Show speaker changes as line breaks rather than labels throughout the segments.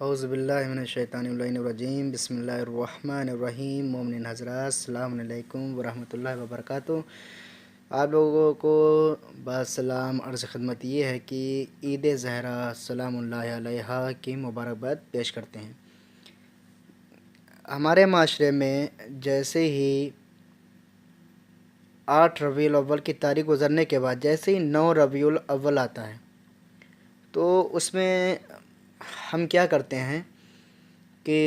اعوذ باللہ من الشیطان الرجیم بسم اللہ الرحمن الرحیم۔ مومنین حضرات السلام علیکم ورحمۃ اللہ وبرکاتہ۔ آپ لوگوں کو بسلام عرض خدمت یہ ہے کہ عید زہرا سلام اللہ علیہا کی مبارکباد پیش کرتے ہیں۔ ہمارے معاشرے میں جیسے ہی 8 ربیع الاول کی تاریخ گزرنے کے بعد جیسے ہی 9 ربیع الاول آتا ہے تو اس میں ہم کیا کرتے ہیں کہ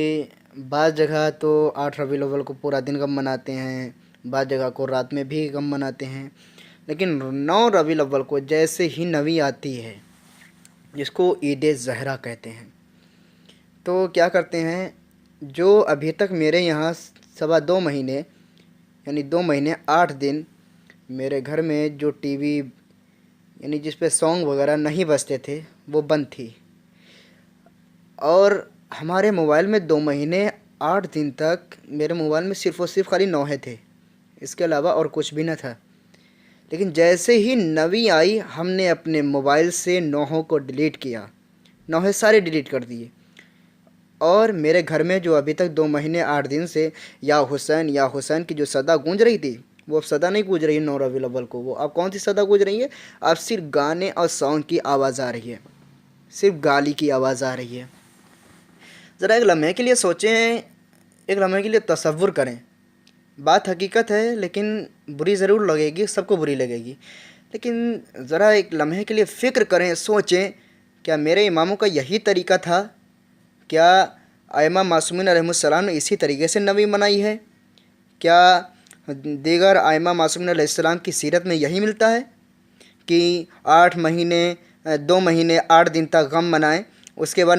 بعض جگہ تو 8 ربیع الاول کو پورا دن غم مناتے ہیں، بعض جگہ کو رات میں بھی غم مناتے ہیں، لیکن 9 ربیع الاول کو جیسے ہی نویں آتی ہے جس کو عید زہرا کہتے ہیں تو کیا کرتے ہیں، جو ابھی تک میرے یہاں 2.25 مہینے یعنی 2 مہینے 8 دن میرے گھر میں جو ٹی وی یعنی جس پہ سانگ وغیرہ نہیں بجتے تھے وہ بند تھی، اور ہمارے موبائل میں 2 مہینے 8 دن تک میرے موبائل میں صرف اور صرف خالی نوحے تھے، اس کے علاوہ اور کچھ بھی نہ تھا۔ لیکن جیسے ہی نویں آئی ہم نے اپنے موبائل سے نوحوں کو ڈیلیٹ کیا، نوحے سارے ڈیلیٹ کر دیے، اور میرے گھر میں جو ابھی تک 2 مہینے 8 دن سے یا حسین کی جو صدا گونج رہی تھی وہ اب صدا نہیں گونج رہی ہے 9 ربیع الاول کو۔ وہ اب کون سی صدا گونج رہی ہے؟ اب صرف گانے اور سانگ کی آواز آ رہی ہے، صرف گالی کی آواز آ رہی ہے۔ ذرا ایک لمحے کے لیے سوچیں، ایک لمحے کے لیے تصور کریں، بات حقیقت ہے لیکن بری ضرور لگے گی، سب کو بری لگے گی، لیکن ذرا ایک لمحے کے لیے فکر کریں، سوچیں، کیا میرے اماموں کا یہی طریقہ تھا؟ کیا ائمہ معصومین علیہم السلام نے اسی طریقے سے نویں منائی ہے؟ کیا دیگر ائمہ معصومین علیہ السلام کی سیرت میں یہی ملتا ہے کہ 2 مہینے 8 دن تک غم منائیں، اس کے بعد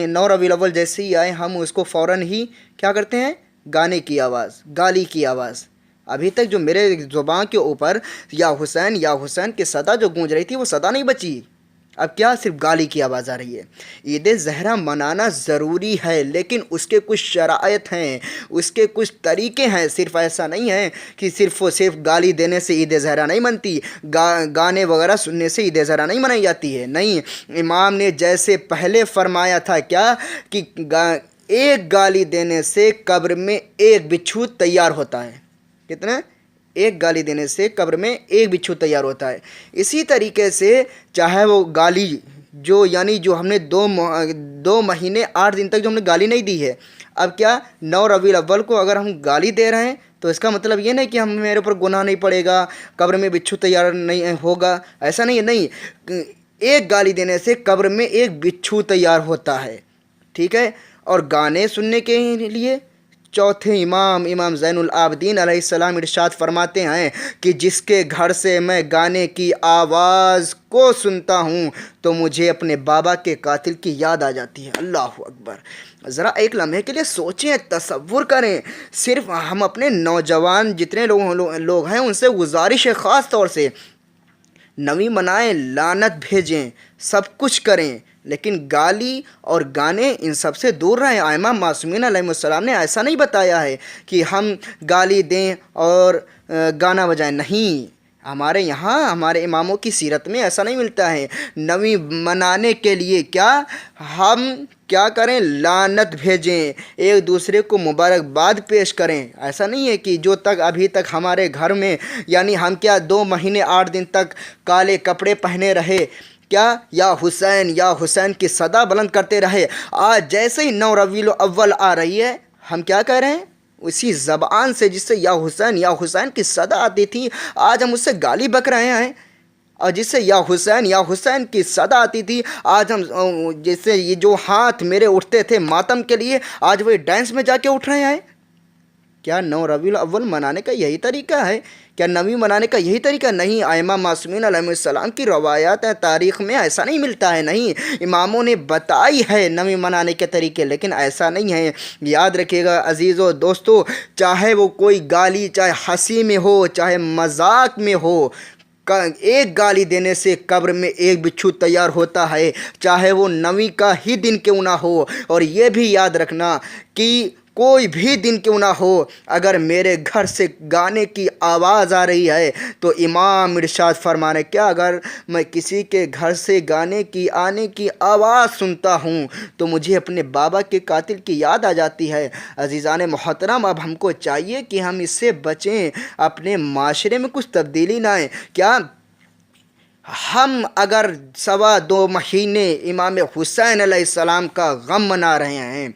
9 ربیع الاول جیسے ہی آئے ہم اس کو فوراً ہی کیا کرتے ہیں؟ گانے کی آواز، گالی کی آواز۔ ابھی تک جو میرے زبان کے اوپر یا حسین کی صدا جو گونج رہی تھی وہ صدا نہیں بچی، اب کیا صرف گالی کی آواز آ رہی ہے۔ عید زہرا منانا ضروری ہے لیکن اس کے کچھ شرائط ہیں، اس کے کچھ طریقے ہیں، صرف ایسا نہیں ہے کہ صرف و صرف گالی دینے سے عید زہرا نہیں منتی، گانے وغیرہ سننے سے عید زہرا نہیں منائی جاتی ہے، نہیں۔ امام نے جیسے پہلے فرمایا تھا کیا کہ ایک گالی دینے سے قبر میں ایک بچھو تیار ہوتا ہے، کتنا؟ ایک گالی دینے سے قبر میں ایک بچھو تیار ہوتا ہے۔ اسی طریقے سے چاہے وہ گالی جو ہم نے 2 مہینے 8 دن تک جو ہم نے گالی نہیں دی ہے، اب کیا 9 ربیع الاول کو اگر ہم گالی دے رہے ہیں تو اس کا مطلب یہ نہیں کہ میرے اوپر گناہ نہیں پڑے گا، قبر میں بچھو تیار نہیں ہوگا، ایسا نہیں ہے، نہیں، ایک گالی دینے سے قبر میں ایک بچھو تیار ہوتا ہے، ٹھیک ہے۔ اور گانے سننے کے لیے چوتھے امام زین العابدین علیہ السلام ارشاد فرماتے ہیں کہ جس کے گھر سے میں گانے کی آواز کو سنتا ہوں تو مجھے اپنے بابا کے قاتل کی یاد آ جاتی ہے۔ اللہ اکبر۔ ذرا ایک لمحے کے لیے سوچیں، تصور کریں، صرف ہم اپنے نوجوان جتنے لوگ ہیں ان سے گزارش ہے خاص طور سے، نویں منائیں، لعنت بھیجیں، سب کچھ کریں، لیکن گالی اور گانے ان سب سے دور رہیں۔ ائمہ معصومین علیہ السلام نے ایسا نہیں بتایا ہے کہ ہم گالی دیں اور گانا بجائیں، نہیں، ہمارے یہاں ہمارے اماموں کی سیرت میں ایسا نہیں ملتا ہے۔ نویں منانے کے لیے کیا ہم کیا کریں؟ لعنت بھیجیں، ایک دوسرے کو مبارکباد پیش کریں۔ ایسا نہیں ہے کہ جو تک ابھی تک ہمارے گھر میں یعنی ہم کیا 2 مہینے 8 دن تک کالے کپڑے پہنے رہے، کیا یا حسین کی صدا بلند کرتے رہے، آج جیسے ہی 9 ربیع الاول آ رہی ہے ہم کیا کہہ رہے ہیں؟ اسی زبان سے جس سے یا حسین کی صدا آتی تھی آج ہم اس سے گالی بک رہے ہیں، اور جس سے یا حسین کی صدا آتی تھی آج ہم جس سے یہ جو ہاتھ میرے اٹھتے تھے ماتم کے لیے آج وہ ڈانس میں جا کے اٹھ رہے ہیں۔ کیا 9 ربیع الاول منانے کا یہی طریقہ ہے؟ کیا نویں منانے کا یہی طریقہ؟ نہیں، ائمہ معصومین علیہ السلام کی روایات ہیں، تاریخ میں ایسا نہیں ملتا ہے، نہیں، اماموں نے بتائی ہے نویں منانے کے طریقے، لیکن ایسا نہیں ہے۔ یاد رکھیے گا عزیزو دوستو، چاہے وہ کوئی گالی چاہے ہنسی میں ہو چاہے مذاق میں ہو، ایک گالی دینے سے قبر میں ایک بچھو تیار ہوتا ہے، چاہے وہ نویں کا ہی دن کیوں نہ ہو۔ اور یہ بھی یاد رکھنا کہ کوئی بھی دن کیوں نہ ہو، اگر میرے گھر سے گانے کی آواز آ رہی ہے تو امام ارشاد فرمانے کیا اگر میں کسی کے گھر سے گانے کی آنے کی آواز سنتا ہوں تو مجھے اپنے بابا کے قاتل کی یاد آ جاتی ہے۔ عزیزان محترم، اب ہم کو چاہیے کہ ہم اس سے بچیں، اپنے معاشرے میں کچھ تبدیلی نہ آئے۔ کیا ہم اگر 2.25 مہینے امام حسین علیہ السلام کا غم منا رہے ہیں،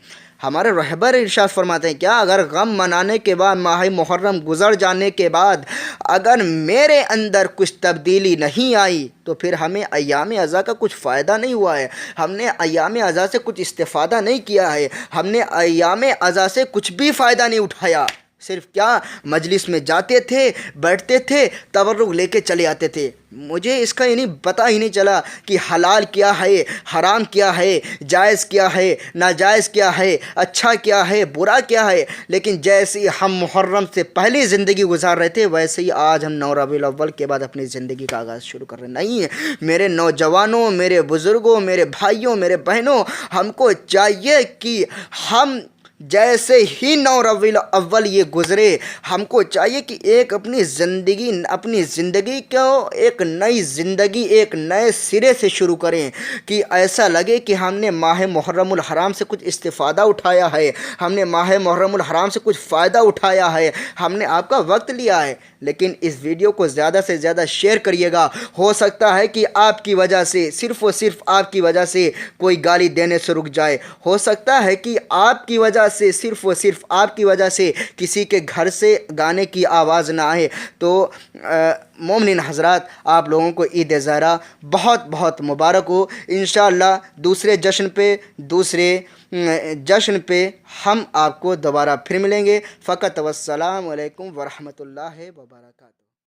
ہمارے رہبر ارشاد فرماتے ہیں کیا اگر غم منانے کے بعد، ماہ محرم گزر جانے کے بعد اگر میرے اندر کچھ تبدیلی نہیں آئی تو پھر ہمیں ایام ازاں کا کچھ فائدہ نہیں ہوا ہے، ہم نے ایام ازاں سے کچھ استفادہ نہیں کیا ہے، ہم نے ایام ازاں سے کچھ بھی فائدہ نہیں اٹھایا، صرف کیا مجلس میں جاتے تھے، بیٹھتے تھے، تبرک لے کے چلے آتے تھے۔ مجھے اس کا پتہ ہی نہیں چلا کہ حلال کیا ہے، حرام کیا ہے، جائز کیا ہے، ناجائز کیا ہے، اچھا کیا ہے، برا کیا ہے۔ لیکن جیسے ہم محرم سے پہلی زندگی گزار رہے تھے ویسے ہی آج ہم 9 ربیع الاول کے بعد اپنی زندگی کا آغاز شروع کر رہے نہیں ہیں۔ میرے نوجوانوں، میرے بزرگوں، میرے بھائیوں، میرے بہنوں، ہم کو چاہیے کہ ہم جیسے ہی 9 ربیع الاول یہ گزرے، ہم کو چاہیے کہ اپنی زندگی کو ایک نئی زندگی، ایک نئے سرے سے شروع کریں، کہ ایسا لگے کہ ہم نے ماہ محرم الحرام سے کچھ استفادہ اٹھایا ہے، ہم نے ماہ محرم الحرام سے کچھ فائدہ اٹھایا ہے، ہم نے آپ کا وقت لیا ہے۔ لیکن اس ویڈیو کو زیادہ سے زیادہ شیئر کریے گا، ہو سکتا ہے کہ آپ کی وجہ سے، صرف و صرف آپ کی وجہ سے کوئی گالی دینے سے رک جائے، ہو سکتا ہے کہ آپ کی وجہ سے، صرف و صرف آپ کی وجہ سے کسی کے گھر سے گانے کی آواز نہ آئے۔ تو مومنین حضرات، آپ لوگوں کو عید زہرا بہت بہت مبارک ہو۔ انشاءاللہ دوسرے جشن پہ ہم آپ کو دوبارہ پھر ملیں گے۔ فقط والسلام علیکم ورحمۃ اللہ وبرکاتہ۔